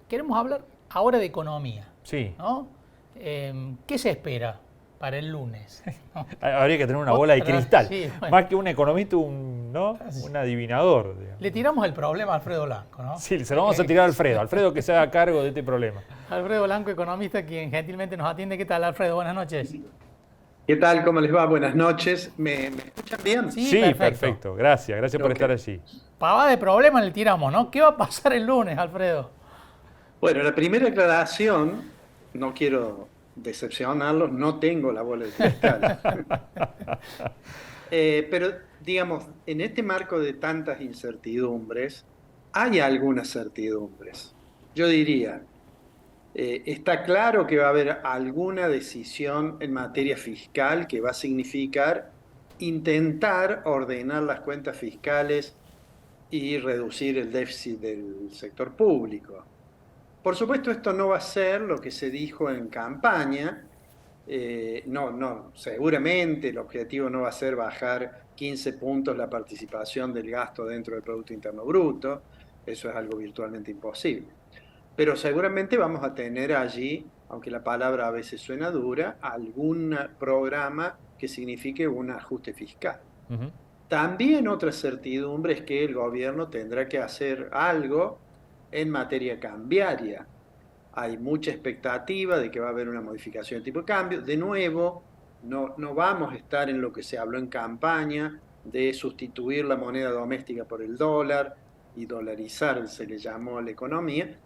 Queremos hablar ahora de economía, Sí. ¿no? ¿Qué se espera para el lunes? ¿No? Habría que tener una bola de cristal. Sí, bueno, Más que un economista, ¿no? Un adivinador, digamos. le tiramos el problema a Alfredo Blanco, ¿no? Sí, se lo vamos a tirar a Alfredo. Alfredo que se haga cargo de este problema. Alfredo Blanco, economista, quien gentilmente nos atiende. ¿Qué tal, Alfredo? Buenas noches. ¿Qué tal? ¿Cómo les va? Buenas noches. ¿Me escuchan bien? Sí, Sí, perfecto. perfecto. Gracias por Ok. estar allí. Pavada de problema le tiramos, ¿no? ¿Qué va a pasar el lunes, Alfredo? Bueno, la primera aclaración, no quiero decepcionarlos, no tengo la bola de cristal. Pero, digamos, en este marco de tantas incertidumbres, hay algunas certidumbres. Yo diría, está claro que va a haber alguna decisión en materia fiscal que va a significar intentar ordenar las cuentas fiscales y reducir el déficit del sector público. Por supuesto, esto no va a ser lo que se dijo en campaña. No, seguramente el objetivo no va a ser bajar 15 puntos la participación del gasto dentro del Producto Interno Bruto. Eso es algo virtualmente imposible. Pero seguramente vamos a tener allí, aunque la palabra a veces suena dura, algún programa que signifique un ajuste fiscal. Ujú. También otra certidumbre es que el gobierno tendrá que hacer algo en materia cambiaria. Hay mucha expectativa de que va a haber una modificación de tipo de cambio. De nuevo, no vamos a estar en lo que se habló en campaña de sustituir la moneda doméstica por el dólar y dolarizar, se le llamó a la economía.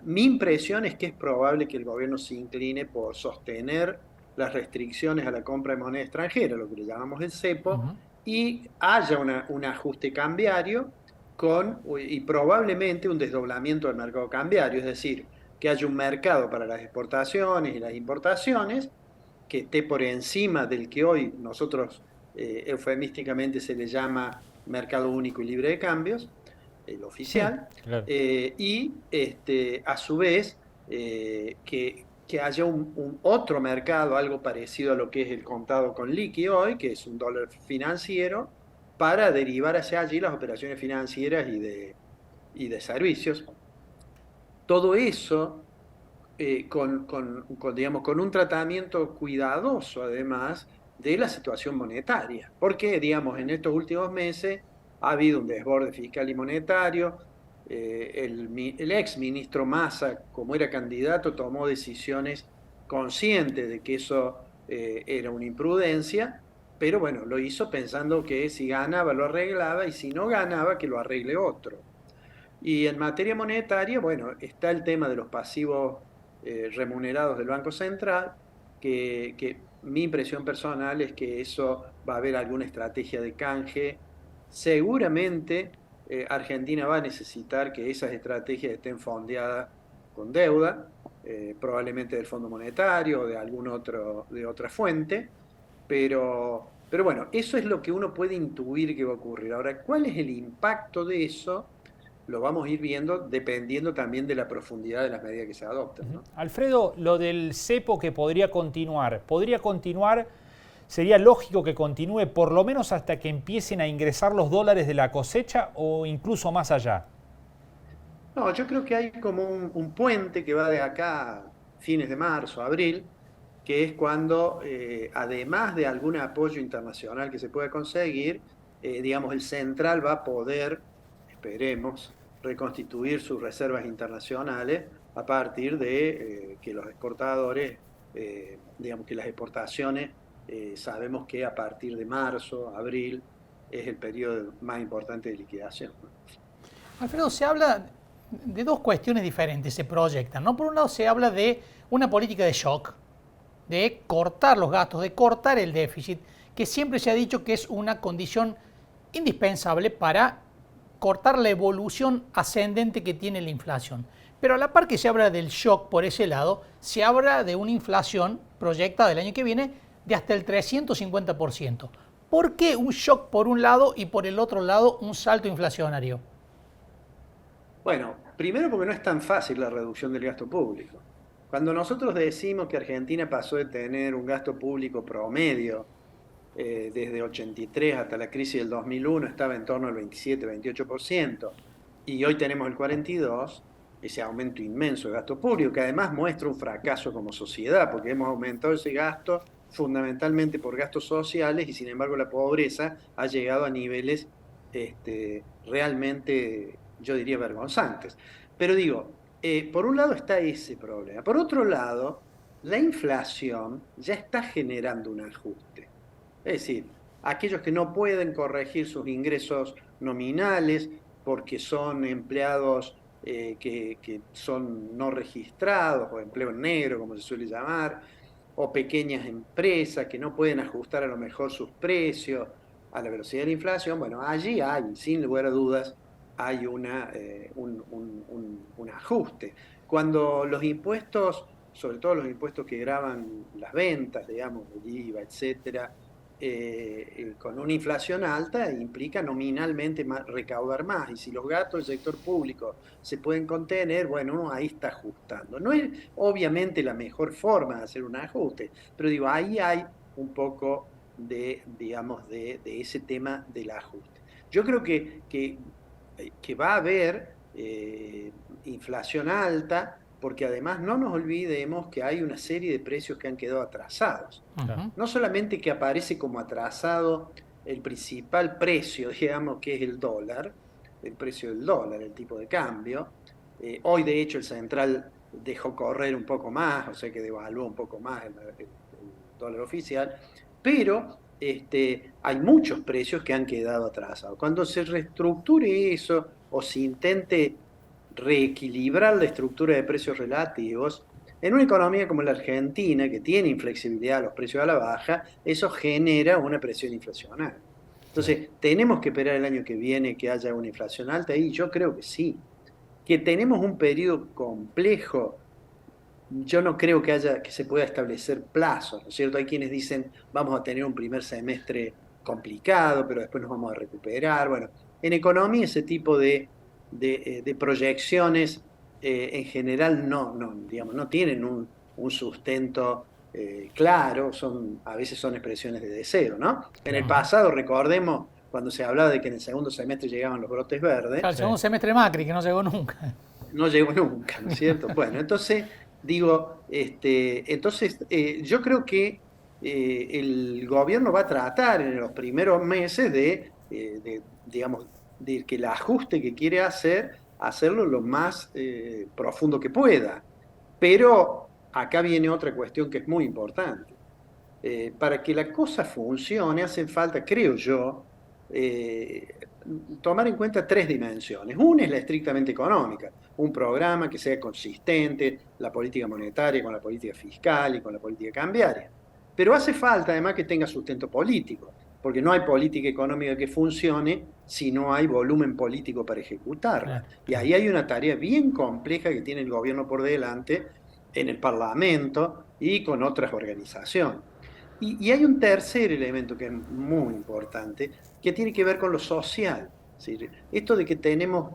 Mi impresión es que es probable que el gobierno se incline por sostener las restricciones a la compra de moneda extranjera, lo que le llamamos el cepo, Ujú. y haya un ajuste cambiario y probablemente un desdoblamiento del mercado cambiario, es decir, que haya un mercado para las exportaciones y las importaciones que esté por encima del que hoy nosotros eufemísticamente se le llama mercado único y libre de cambios, el Sí, oficial, Claro. a su vez que haya un otro mercado, algo parecido a lo que es el contado con liqui hoy, que es un dólar financiero, para derivar hacia allí las operaciones financieras y de servicios. Todo eso digamos, con un tratamiento cuidadoso, además, de la situación monetaria. Porque, digamos, en estos últimos meses ha habido un desborde fiscal y monetario. El ex ministro Massa, como era candidato, tomó decisiones conscientes de que eso era una imprudencia, pero bueno, lo hizo pensando que si ganaba lo arreglaba y si no ganaba que lo arregle otro. Y en materia monetaria, bueno, está el tema de los pasivos remunerados del Banco Central, que mi impresión personal es que eso va a haber alguna estrategia de canje. Seguramente Argentina va a necesitar que esas estrategias estén fondeadas con deuda, probablemente del Fondo Monetario o de otra fuente, pero bueno, eso es lo que uno puede intuir que va a ocurrir. Ahora, ¿cuál es el impacto de eso? Lo vamos a ir viendo dependiendo también de la profundidad de las medidas que se adopten, ¿no? Alfredo, lo del cepo que podría continuar, sería lógico que continúe por lo menos hasta que empiecen a ingresar los dólares de la cosecha o incluso más allá. No, yo creo que hay como un puente que va de acá a fines de marzo, abril, que es cuando, además de algún apoyo internacional que se pueda conseguir, digamos, el central va a poder, esperemos, reconstituir sus reservas internacionales a partir de que los exportadores, digamos que las exportaciones, sabemos que a partir de marzo, abril, es el periodo más importante de liquidación, ¿no? Alfredo, se habla de dos cuestiones diferentes, se proyectan, ¿no? Por un lado se habla de una política de shock, de cortar los gastos, de cortar el déficit, que siempre se ha dicho que es una condición indispensable para cortar la evolución ascendente que tiene la inflación. Pero a la par que se habla del shock por ese lado, se habla de una inflación proyectada el año que viene de hasta el 350%. ¿Por qué un shock por un lado y por el otro lado un salto inflacionario? Bueno, primero porque no es tan fácil la reducción del gasto público. Cuando nosotros decimos que Argentina pasó de tener un gasto público promedio desde 83 hasta la crisis del 2001 estaba en torno al 27-28% y hoy tenemos el 42%, ese aumento inmenso de gasto público, que además muestra un fracaso como sociedad, porque hemos aumentado ese gasto fundamentalmente por gastos sociales y sin embargo la pobreza ha llegado a niveles realmente, yo diría, vergonzantes. Pero digo, por un lado está ese problema. Por otro lado, la inflación ya está generando un ajuste. Es decir, aquellos que no pueden corregir sus ingresos nominales porque son empleados que son no registrados o empleo negro, como se suele llamar, o pequeñas empresas que no pueden ajustar a lo mejor sus precios a la velocidad de la inflación, bueno, allí hay, sin lugar a dudas, hay un ajuste. Cuando los impuestos, sobre todo los impuestos que gravan las ventas, digamos, el IVA, etcétera, con una inflación alta implica nominalmente recaudar más, y si los gastos del sector público se pueden contener, bueno, uno ahí está ajustando. No es obviamente la mejor forma de hacer un ajuste, pero digo, ahí hay un poco de, digamos, de ese tema del ajuste. Yo creo que va a haber inflación alta, porque además no nos olvidemos que hay una serie de precios que han quedado atrasados. No solamente que aparece como atrasado el principal precio, digamos, que es el dólar, el precio del dólar, el tipo de cambio. Hoy, de hecho, el central dejó correr un poco más, o sea que devaluó un poco más el dólar oficial, pero hay muchos precios que han quedado atrasados. Cuando se reestructure eso o se intente reequilibrar la estructura de precios relativos, en una economía como la Argentina, que tiene inflexibilidad a los precios a la baja, eso genera una presión inflacionaria. Entonces, ¿tenemos que esperar el año que viene que haya una inflación alta? Y yo creo que sí. Que tenemos un periodo complejo, yo no creo que se pueda establecer plazos, ¿no es cierto? Hay quienes dicen, vamos a tener un primer semestre complicado, pero después nos vamos a recuperar. Bueno, en economía ese tipo de proyecciones en general digamos, no tienen un sustento claro, a veces son expresiones de deseo, ¿no? En el pasado, recordemos, cuando se hablaba de que en el segundo semestre llegaban los brotes verdes. Claro, el segundo semestre Macri, que no llegó nunca. No llegó nunca, ¿no es cierto? Bueno, entonces, digo, yo creo que el gobierno va a tratar en los primeros meses digamos, de que el ajuste que quiere hacerlo lo más profundo que pueda. Pero acá viene otra cuestión que es muy importante. Para que la cosa funcione, hacen falta, creo yo, tomar en cuenta tres dimensiones. Una es la estrictamente económica, un programa que sea consistente, la política monetaria con la política fiscal y con la política cambiaria. Pero hace falta además que tenga sustento político, porque no hay política económica que funcione si no hay volumen político para ejecutarla. Y ahí hay una tarea bien compleja que tiene el gobierno por delante en el Parlamento y con otras organizaciones. Y hay un tercer elemento que es muy importante, que tiene que ver con lo social. ¿Sí? Esto de que tenemos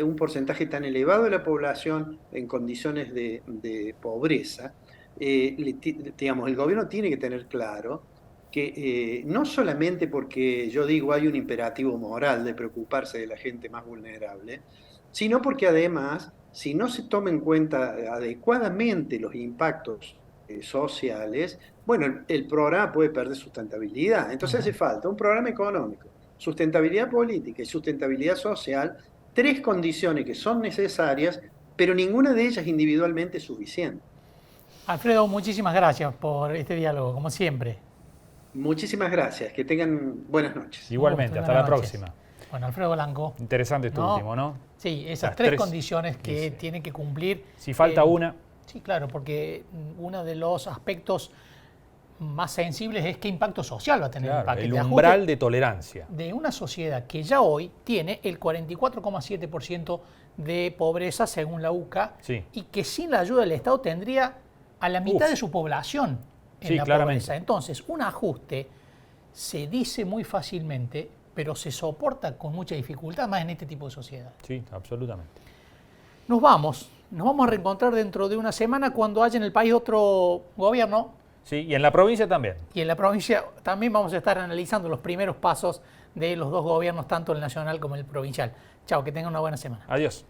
un porcentaje tan elevado de la población en condiciones de pobreza, digamos, el gobierno tiene que tener claro que no solamente porque yo digo hay un imperativo moral de preocuparse de la gente más vulnerable, sino porque además, si no se toma en cuenta adecuadamente los impactos sociales, bueno, el programa puede perder sustentabilidad. Entonces hace falta un programa económico, sustentabilidad política y sustentabilidad social, tres condiciones que son necesarias, pero ninguna de ellas individualmente es suficiente. Alfredo, muchísimas gracias por este diálogo, como siempre. Muchísimas gracias, que tengan buenas noches. Igualmente, hasta la próxima. Bueno, Alfredo Blanco. Interesante esto último, ¿no? Sí, esas tres condiciones que tiene que cumplir. Si falta una. Sí, claro, porque uno de los aspectos más sensibles es qué impacto social va a tener el paquete. El umbral de tolerancia. De una sociedad que ya hoy tiene el 44,7% de pobreza según la UCA, y que sin la ayuda del Estado tendría a la mitad de su población en la pobreza. Entonces, un ajuste se dice muy fácilmente, pero se soporta con mucha dificultad, más en este tipo de sociedad. Sí, absolutamente. Nos vamos a reencontrar dentro de una semana cuando haya en el país otro gobierno. Sí, y en la provincia también. Y en la provincia también vamos a estar analizando los primeros pasos de los dos gobiernos, tanto el nacional como el provincial. Chao, que tengan una buena semana. Adiós.